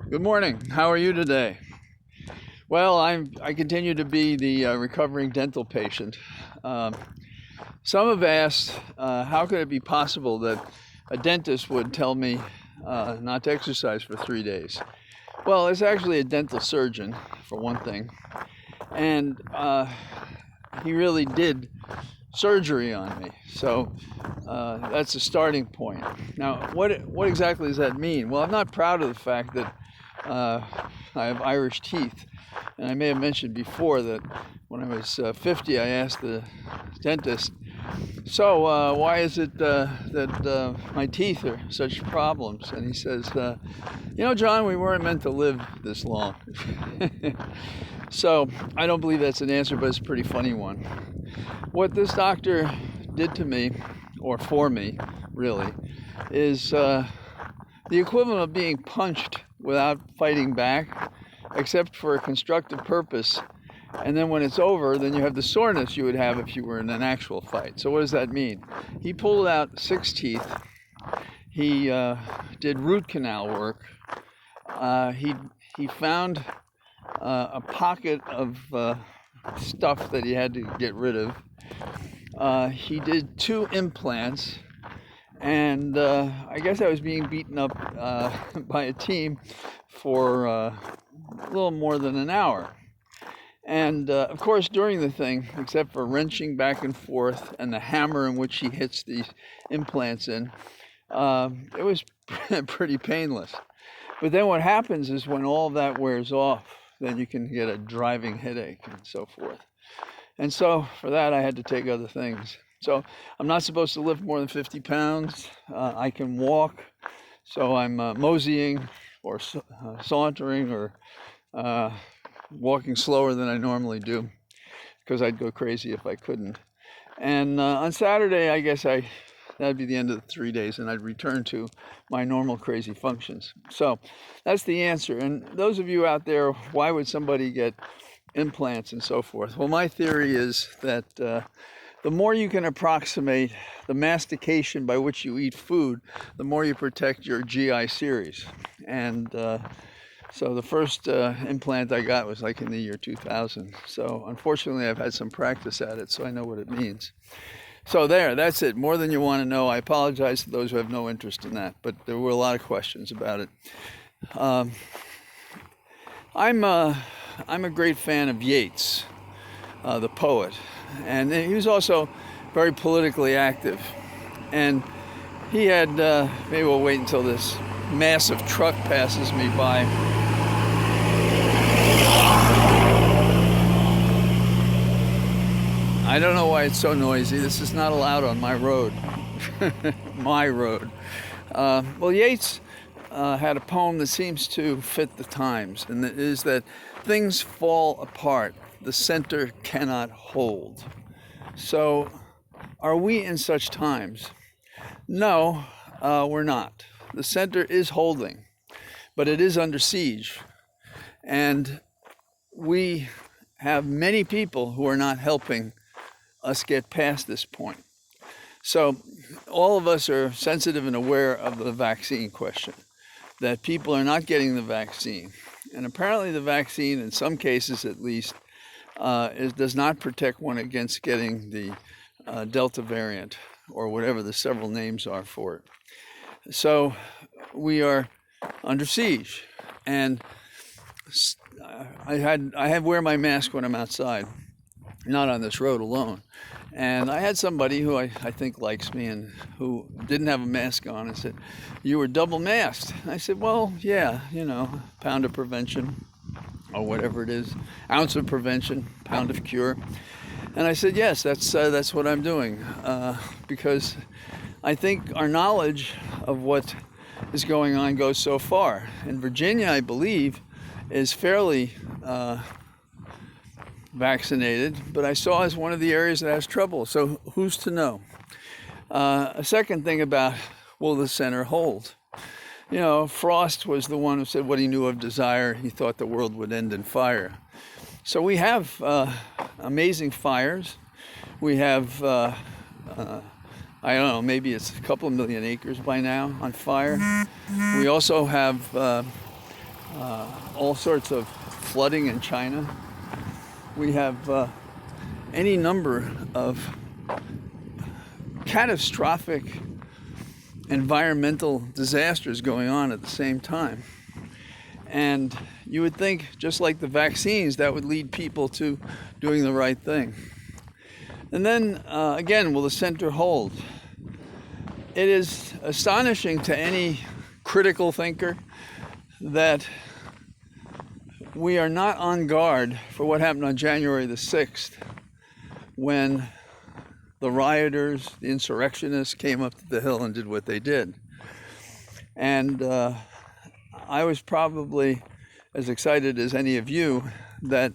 Good morning. How are you today? Well, I continue to be the recovering dental patient. Um, some have asked, how could it be possible that a dentist would tell me not to exercise for 3 days? Well, it's actually a dental surgeon, for one thing, and he really did surgery on me. So that's a starting point. Now, what exactly does that mean? Well, I'm not proud of the fact that uh, I have Irish teeth. And I may have mentioned before that when I was 50, I asked the dentist, so why is it that my teeth are such problems? And he says, John, we weren't meant to live this long. So I don't believe that's an answer, but it's a pretty funny one. What this doctor did to me, or for me, really, is the equivalent of being punched without fighting back, except for a constructive purpose. And then when it's over, then you have the soreness you would have if you were in an actual fight. So what does that mean? He pulled out 6 teeth. He did root canal work. He found a pocket of stuff that he had to get rid of. He did 2 implants. And I guess I was being beaten up by a team for a little more than an hour. And of course, during the thing, except for wrenching back and forth and the hammer in which he hits these implants in, it was pretty painless. But then what happens is when all of that wears off, then you can get a driving headache and so forth. And so for that, I had to take other things. So I'm not supposed to lift more than 50 pounds. I can walk, so I'm moseying or sauntering or walking slower than I normally do, because I'd go crazy if I couldn't. And on Saturday, I guess that'd be the end of the 3 days, and I'd return to my normal crazy functions. So that's the answer. And those of you out there, why would somebody get implants and so forth? Well, my theory is that the more you can approximate the mastication by which you eat food, the more you protect your GI series. And so the first implant I got was like in the year 2000. So unfortunately, I've had some practice at it, so I know what it means. So that's it. More than you want to know. I apologize to those who have no interest in that, but there were a lot of questions about it. I'm a great fan of Yeats, the poet, and he was also very politically active. And he had, maybe we'll wait until this massive truck passes me by. I don't know why it's so noisy. This is not allowed on my road. My road. Well, Yeats had a poem that seems to fit the times, and it is that things fall apart, the center cannot hold. So, are we in such times? No, we're not. The center is holding, but it is under siege. And we have many people who are not helping us get past this point. So all of us are sensitive and aware of the vaccine question, that people are not getting the vaccine. And apparently the vaccine, in some cases at least, does not protect one against getting the Delta variant, or whatever the several names are for it. So we are under siege. And I wear my mask when I'm outside, not on this road alone. And I had somebody who I think likes me and who didn't have a mask on and said, "You were double masked." I said, "Well, yeah, pound of prevention, or whatever it is, ounce of prevention, pound of cure." And I said, "Yes, that's what I'm doing, because I think our knowledge of what is going on goes so far. In Virginia, I believe, is fairly vaccinated, but I saw as one of the areas that has trouble. So who's to know?" A second thing about, will the center hold? Frost was the one who said what he knew of desire. He thought the world would end in fire. So we have amazing fires. We have, I don't know, maybe it's a couple of million acres by now on fire. We also have all sorts of flooding in China. We have any number of catastrophic environmental disasters going on at the same time. And you would think, just like the vaccines, that would lead people to doing the right thing. And then, again, will the center hold? It is astonishing to any critical thinker that we are not on guard for what happened on January the 6th, when the rioters, the insurrectionists came up the hill and did what they did. And I was probably as excited as any of you that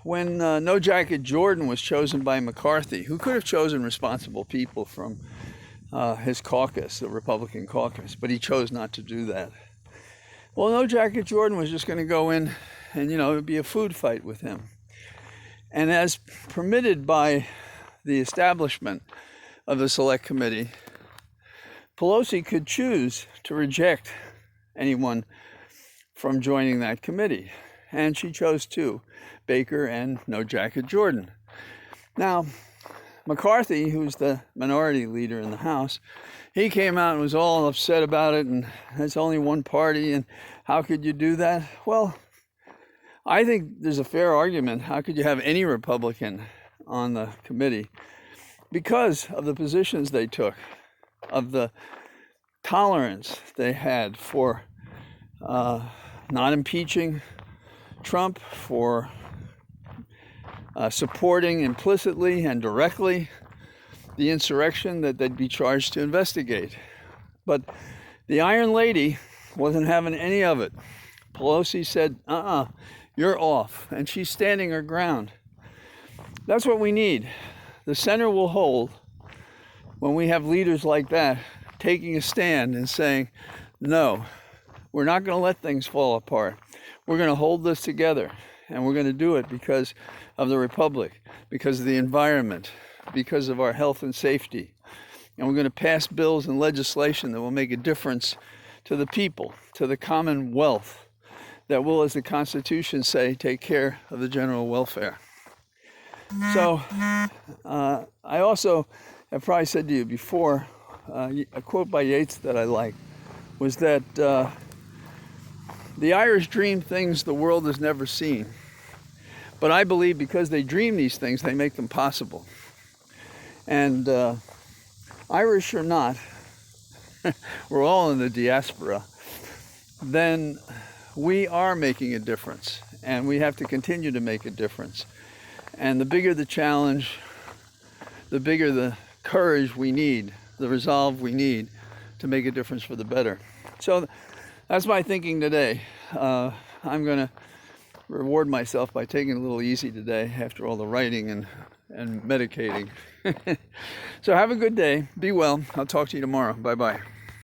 when No Jacket Jordan was chosen by McCarthy, who could have chosen responsible people from his caucus, the Republican caucus, but he chose not to do that. Well, No Jacket Jordan was just going to go in and, it would be a food fight with him. And as permitted by the establishment of the Select Committee, Pelosi could choose to reject anyone from joining that committee. And she chose two, Baker and No Jacket Jordan. Now, McCarthy, who's the minority leader in the House, he came out and was all upset about it, and there's only one party, and how could you do that? Well, I think there's a fair argument. How could you have any Republican on the committee? Because of the positions they took, of the tolerance they had for not impeaching Trump, for supporting implicitly and directly the insurrection that they'd be charged to investigate. But the Iron Lady wasn't having any of it. Pelosi said, you're off. And she's standing her ground. That's what we need. The center will hold when we have leaders like that taking a stand and saying, no, we're not going to let things fall apart. We're going to hold this together. And we're going to do it because of the Republic, because of the environment, because of our health and safety. And we're going to pass bills and legislation that will make a difference to the people, to the commonwealth, that will, as the Constitution say, take care of the general welfare. So I also have probably said to you before, a quote by Yeats that I like was that the Irish dream things the world has never seen. But I believe because they dream these things, they make them possible. And Irish or not, we're all in the diaspora, then we are making a difference. And we have to continue to make a difference. And the bigger the challenge, the bigger the courage we need, the resolve we need to make a difference for the better. So that's my thinking today. I'm going to reward myself by taking it a little easy today after all the writing and medicating. So have a good day. Be well. I'll talk to you tomorrow. Bye-bye.